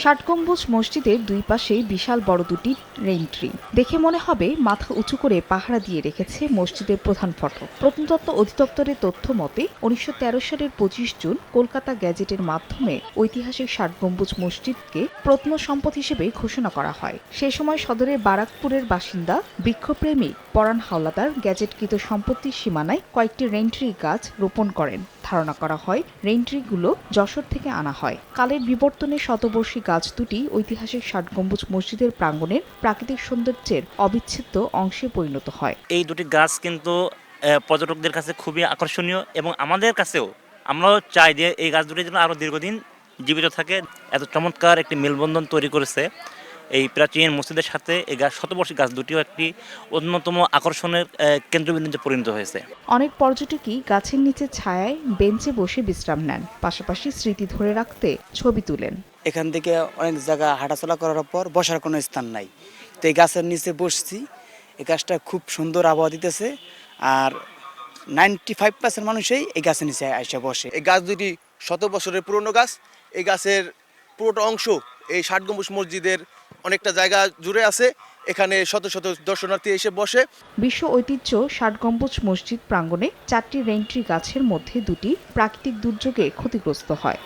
ষাট গম্বুজ মসজিদের দুই পাশেই বিশাল বড় দুটি রেইন ট্রি। দেখে মনে হবে মাথা উঁচু করে পাহারা দিয়ে রেখেছে মসজিদের প্রধান ফটক। প্রত্নতত্ত্ব অধিদপ্তরের তথ্য মতে ১৯১৩ সালের ২৫ জুন কলকাতা গ্যাজেটের মাধ্যমে ঐতিহাসিক ষাট গম্বুজ মসজিদকে প্রত্নসম্পদ হিসেবে ঘোষণা করা হয়। সে সময় সদরের বারাকপুরের বাসিন্দা বৃক্ষপ্রেমিক পরাণ হাওলাদার গ্যাজেটকৃত সম্পত্তির সীমানায় কয়েকটি রেইন ট্রি গাছ রোপণ করেন। ধারণা করা হয় রেইন ট্রিগুলো যশোর থেকে আনা হয়। কালের বিবর্তনে শতবর্ষী গাছ দুটি ঐতিহাসিক ষাট গম্বুজ মসজিদের প্রাঙ্গণের প্রাকৃতিক সৌন্দর্যের অবিচ্ছেদ্য অংশে পরিণত হয়। এই দুটি গাছ কিন্তু পর্যটকদের কাছে খুবই আকর্ষণীয় এবং আমাদের কাছেও আমরাও চাই যে এই গাছ দুটি যেন আরও দীর্ঘদিন জীবিত থাকে। এত চমৎকার একটি মেলবন্ধন তৈরি করেছে এই প্রাচীন মসজিদের সাথে এই শতবর্ষী গাছ দুটিও একটি অন্যতম আকর্ষণের কেন্দ্রবিন্দুতে পরিণত হয়েছে। অনেক পর্যটকই গাছের নিচে ছায়ায় বেঞ্চে বসে বিশ্রাম নেন, পাশাপাশি স্মৃতি ধরে রাখতে ছবি তুলেন। এখান থেকে অনেক জায়গা হাঁটাচলা করার পর বসার কোনো স্থান নাই, তো এই গাছের নিচে বসছি। এই গাছটা খুব সুন্দর আবহাওয়া দিতেছে, আর 95% মানুষই এই গাছের নিচে এসে বসে। এই গাছ দুটি শত বছরের পুরনো গাছ। এই গাছের পুরোটা অংশ এই ষাট গম্বুজ মসজিদের অনেকটা জায়গা জুড়ে আছে। এখানে শত শত দর্শনার্থী এসে বসে। বিশ্ব ঐতিহ্য ষাট গম্বুজ মসজিদ প্রাঙ্গণে 4টি রেইন ট্রি গাছের মধ্যে দুটি প্রাকৃতিক দুর্যোগে ক্ষতিগ্রস্ত হয়।